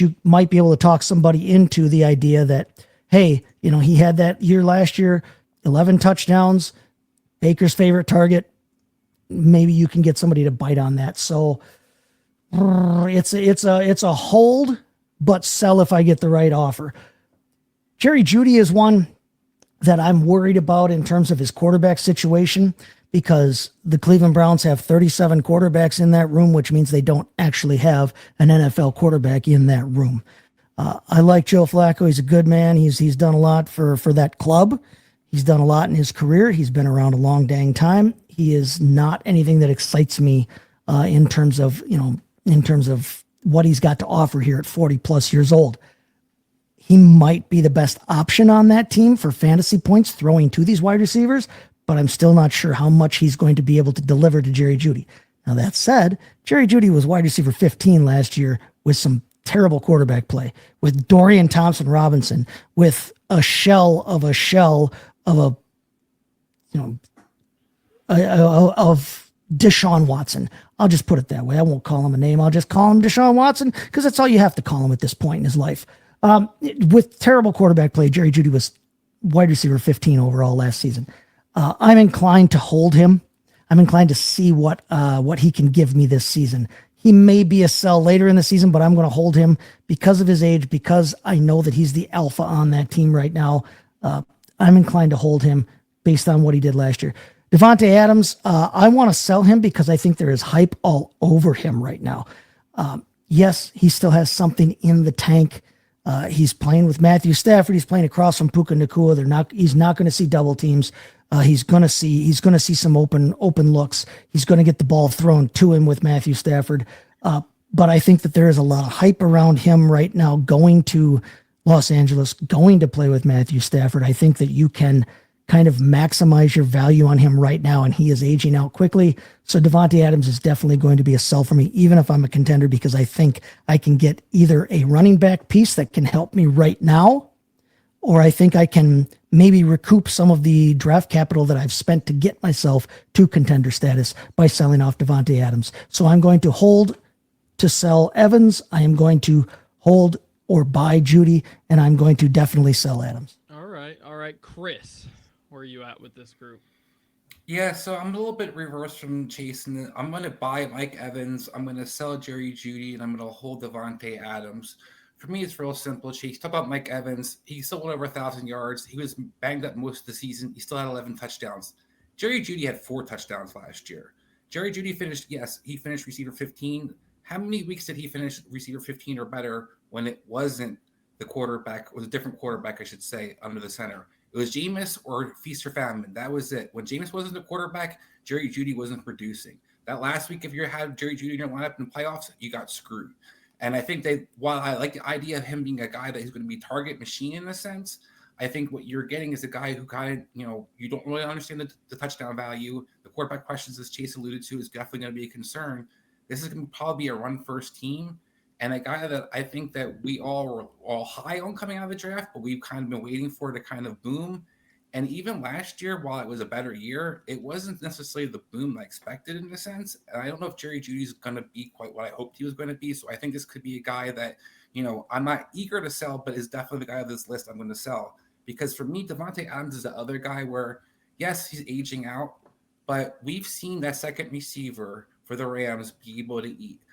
you might be able to talk somebody into the idea that, hey, he had that year last year, 11 touchdowns, Baker's favorite target. Maybe you can get somebody to bite on that. So it's a hold, but sell if I get the right offer. Jerry Judy is one that I'm worried about in terms of his quarterback situation because the Cleveland Browns have 37 quarterbacks in that room, which means they don't actually have an NFL quarterback in that room. I like Joe Flacco. He's a good man. He's done a lot for that club. He's done a lot in his career. He's been around a long dang time. He is not anything that excites me in terms of what he's got to offer here at 40 plus years old. He might be the best option on that team for fantasy points throwing to these wide receivers, but I'm still not sure how much he's going to be able to deliver to Jerry Judy. Now, that said, Jerry Judy was wide receiver 15 last year with some terrible quarterback play, with Dorian Thompson-Robinson, with a shell of Deshaun Watson. I'll just put it that way. I won't call him a name. I'll just call him Deshaun Watson because that's all you have to call him at this point in his life. With terrible quarterback play, Jerry Judy was wide receiver 15 overall last season. I'm inclined to hold him. I'm inclined to see what he can give me this season. He may be a sell later in the season, but I'm going to hold him because of his age, because I know that he's the alpha on that team right now. I'm inclined to hold him based on what he did last year. Davante Adams, I want to sell him because I think there is hype all over him right now. Yes, he still has something in the tank. He's playing with Matthew Stafford. He's playing across from Puka Nacua. He's not going to see double teams. He's going to see some open looks. He's going to get the ball thrown to him with Matthew Stafford. But I think that there is a lot of hype around him right now going to Los Angeles, going to play with Matthew Stafford. I think that you can kind of maximize your value on him right now, and he is aging out quickly. So Davante Adams is definitely going to be a sell for me, even if I'm a contender, because I think I can get either a running back piece that can help me right now, or I think I can maybe recoup some of the draft capital that I've spent to get myself to contender status by selling off Davante Adams. So I'm going to hold to sell Evans. I am going to hold or buy Judy, and I'm going to definitely sell Adams. All right, Chris. Where are you at with this group? Yeah, so I'm a little bit reverse from Chase. I'm going to buy Mike Evans. I'm going to sell Jerry Judy, and I'm going to hold Davante Adams. For me, it's real simple, Chase. Talk about Mike Evans. He still went over 1,000 yards. He was banged up most of the season. He still had 11 touchdowns. Jerry Judy had 4 touchdowns last year. Jerry Judy finished receiver 15. How many weeks did he finish receiver 15 or better when it wasn't the quarterback, it was a different quarterback, I should say, under the center? It was Jameis or feast or famine. That was it. When Jameis wasn't the quarterback, Jerry Judy wasn't producing. That last week, if you had Jerry Judy in your lineup in the playoffs, you got screwed. And I think that while I like the idea of him being a guy that he's going to be target machine in a sense, I think what you're getting is a guy who kind of, you don't really understand the touchdown value. The quarterback questions, as Chase alluded to, is definitely going to be a concern. This is going to probably be a run-first team. And a guy that I think that we all were all high on coming out of the draft, but we've kind of been waiting for it to kind of boom. And even last year, while it was a better year, it wasn't necessarily the boom I expected in a sense. And I don't know if Jerry Judy's going to be quite what I hoped he was going to be. So I think this could be a guy that, I'm not eager to sell, but is definitely the guy on this list I'm going to sell. Because for me, Davante Adams is the other guy where, yes, he's aging out, but we've seen that second receiver for the Rams be able to eat.